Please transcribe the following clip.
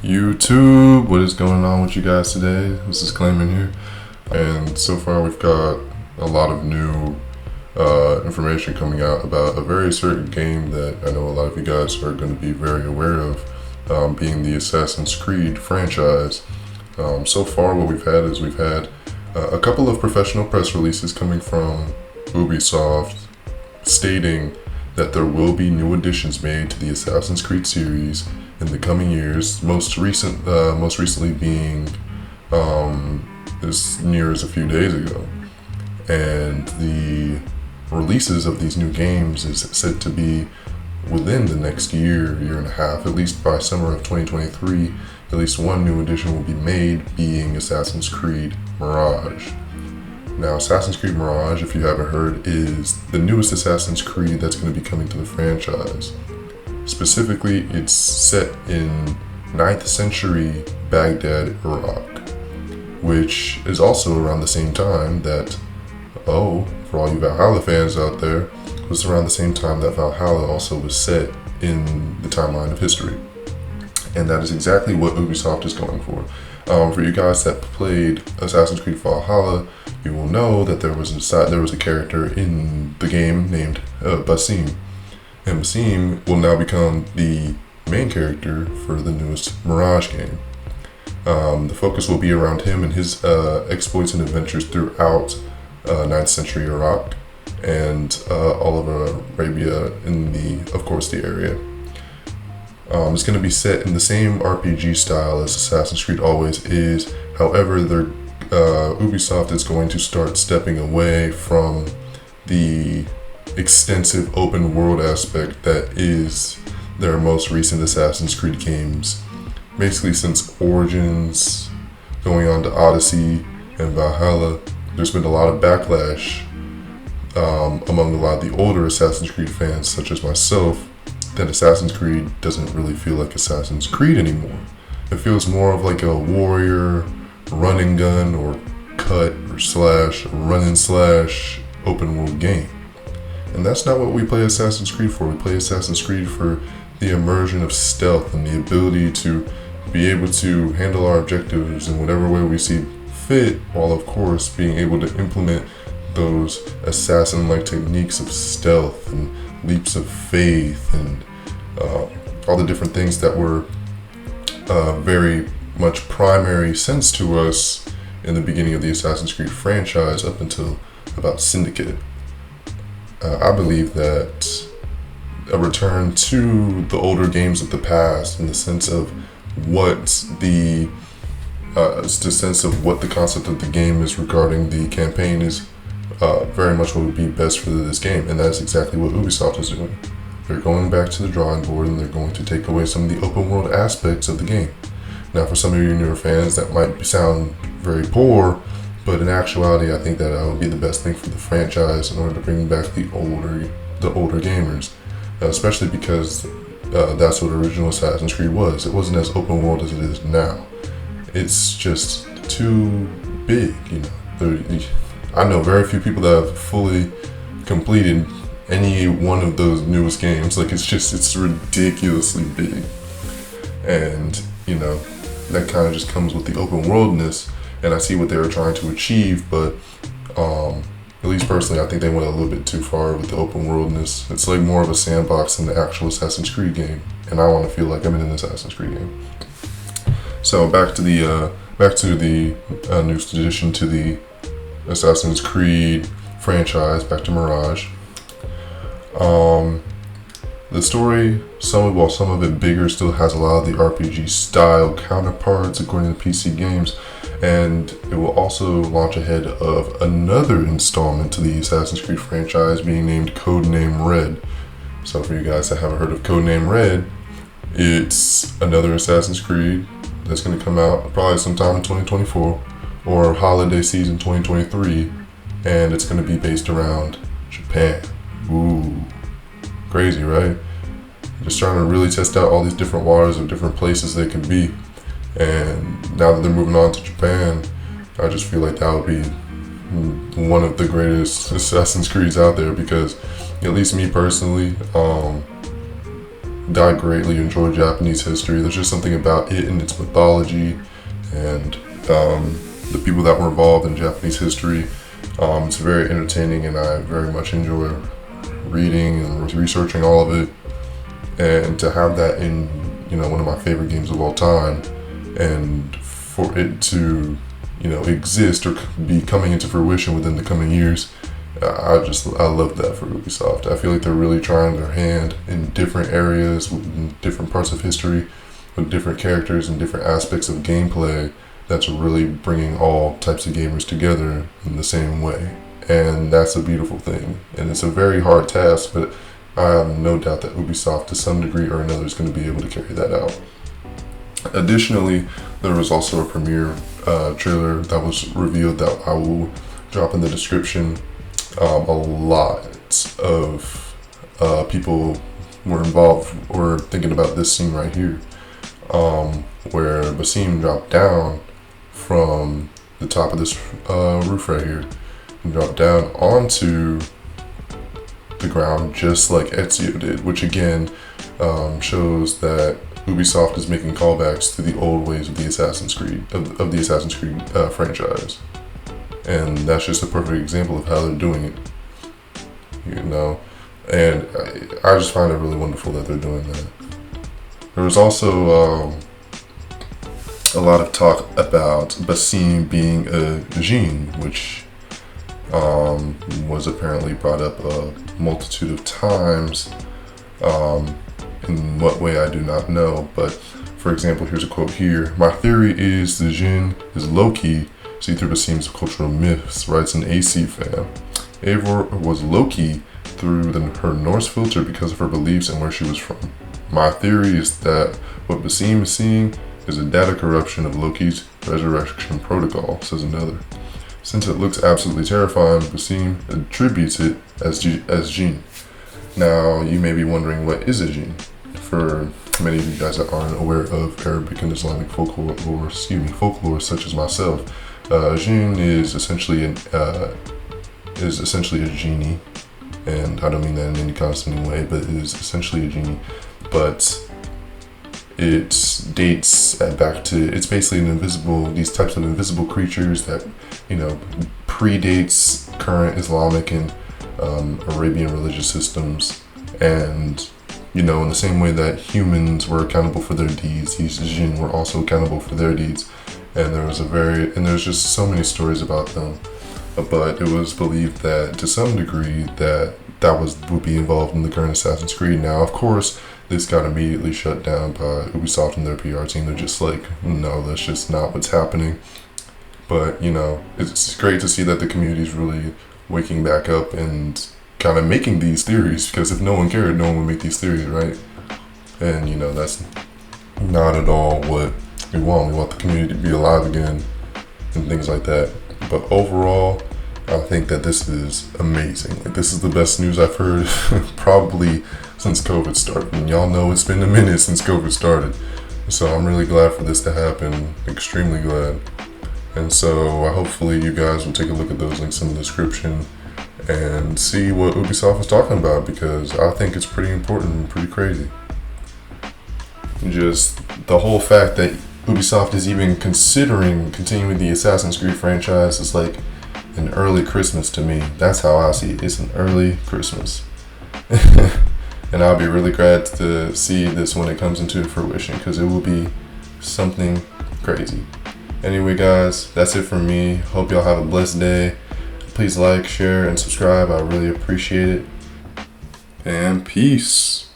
YouTube, what is going on with you guys today? This is Clayman here, and so far we've got a lot of new information coming out about a very certain game that I know a lot of you guys are going to be very aware of, being the Assassin's Creed franchise. So far what we've had a couple of professional press releases coming from Ubisoft stating that there will be new additions made to the Assassin's Creed series in the coming years. Most recently being as near as a few days ago, and the releases of these new games is said to be within the next year and a half. At least by summer of 2023, at least one new addition will be made, being Assassin's Creed Mirage. Now, Assassin's Creed Mirage, if you haven't heard, is the newest Assassin's Creed that's going to be coming to the franchise. Specifically, it's set in 9th century Baghdad, Iraq, which is also around the same time that, for all you Valhalla fans out there, was around the same time that Valhalla also was set in the timeline of history. And that is exactly what Ubisoft is going for. For you guys that played Assassin's Creed Valhalla, you will know that there was a character in the game named Basim. And Basim will now become the main character for the newest Mirage game. The focus will be around him and his exploits and adventures throughout 9th century Iraq and all of Arabia in the area. It's going to be set in the same RPG style as Assassin's Creed always is. However, Ubisoft is going to start stepping away from the extensive open world aspect that is their most recent Assassin's Creed games. Basically, since Origins, going on to Odyssey and Valhalla, there's been a lot of backlash among a lot of the older Assassin's Creed fans, such as myself, that Assassin's Creed doesn't really feel like Assassin's Creed anymore. It feels more of like a warrior, run and gun, or cut or slash, run and slash open world game. And that's not what we play Assassin's Creed for. We play Assassin's Creed for the immersion of stealth and the ability to be able to handle our objectives in whatever way we see fit, while of course being able to implement those assassin-like techniques of stealth and leaps of faith and all the different things that were very much primary sense to us in the beginning of the Assassin's Creed franchise up until about Syndicate. I believe that a return to the older games of the past, in the sense of what the concept of the game is regarding the campaign, is very much what would be best for this game, and that's exactly what Ubisoft is doing. They're going back to the drawing board, and they're going to take away some of the open world aspects of the game. Now, for some of you newer fans, that might sound very poor, but in actuality, I think that would be the best thing for the franchise in order to bring back the older gamers, especially because that's what original Assassin's Creed was. It wasn't as open world as it is now. It's just too big, I know very few people that have fully completed any one of those newest games. Like, it's ridiculously big. And, that kind of just comes with the open worldness, and I see what they were trying to achieve, but at least personally, I think they went a little bit too far with the open worldness. It's like more of a sandbox than the actual Assassin's Creed game, and I want to feel like I'm in an Assassin's Creed game. So back to the newest addition to the Assassin's Creed franchise, back to Mirage. The story, while some of it bigger, still has a lot of the RPG style counterparts according to PC Games, and it will also launch ahead of another installment to the Assassin's Creed franchise being named Codename Red. So for you guys that haven't heard of Codename Red, it's another Assassin's Creed that's going to come out probably sometime in 2024 or holiday season 2023, and it's going to be based around Japan. Ooh, crazy, right? Just trying to really test out all these different waters of different places they could be. And now that they're moving on to Japan, I just feel like that would be one of the greatest Assassin's Creeds out there, because at least me personally, I greatly enjoy Japanese history. There's just something about it and its mythology and the people that were involved in Japanese history. It's very entertaining, and I very much enjoy reading and researching all of it. And to have that in, one of my favorite games of all time, and for it to, exist or be coming into fruition within the coming years, I love that for Ubisoft. I feel like they're really trying their hand in different areas, in different parts of history, with different characters and different aspects of gameplay. That's really bringing all types of gamers together in the same way. And that's a beautiful thing. And it's a very hard task, but I have no doubt that Ubisoft, to some degree or another, is going to be able to carry that out. Additionally, there was also a premiere trailer that was revealed that I will drop in the description. A lot of people were involved or thinking about this scene right here, where Basim dropped down from the top of this roof right here and dropped down onto the ground just like Ezio did, which again shows that Ubisoft is making callbacks to the old ways of the Assassin's Creed franchise. And that's just a perfect example of how they're doing it, and I just find it really wonderful that they're doing that. There was also a lot of talk about Basim being a djinn, which was apparently brought up a multitude of times. In what way, I do not know, but for example, here's a quote here. "My theory is the djinn is Loki, see through Basim's cultural myths," writes an AC fan. Eivor was Loki through her Norse filter because of her beliefs and where she was from. "My theory is that what Basim is seeing is a data corruption of Loki's resurrection protocol," says another. "Since it looks absolutely terrifying, Basim attributes it as jinn." Now, you may be wondering, what is a jinn? For many of you guys that aren't aware of Arabic and Islamic folklore such as myself, jinn is essentially a genie, and I don't mean that in any condescending way, but it is essentially a genie. But it dates back to, it's basically these types of invisible creatures that, predates current Islamic and Arabian religious systems. And, in the same way that humans were accountable for their deeds, these jinn were also accountable for their deeds. And there's just so many stories about them. But it was believed that to some degree that would be involved in the current Assassin's Creed. Now, of course, this got immediately shut down by Ubisoft and their PR team. They're just like, no, that's just not what's happening. But, it's great to see that the community is really waking back up and kind of making these theories, because if no one cared, no one would make these theories, right? And, that's not at all what we want. We want the community to be alive again and things like that. But overall, I think that this is amazing. Like, this is the best news I've heard probably since COVID started. And y'all know it's been a minute since COVID started. So I'm really glad for this to happen. Extremely glad. And so hopefully you guys will take a look at those links in the description and see what Ubisoft is talking about, because I think it's pretty important and pretty crazy. Just the whole fact that Ubisoft is even considering continuing the Assassin's Creed franchise is like an early Christmas to me. That's how I see it. It's an early Christmas. And I'll be really glad to see this when it comes into fruition, because it will be something crazy. Anyway, guys, that's it from me. Hope y'all have a blessed day. Please like, share, and subscribe. I really appreciate it. And peace.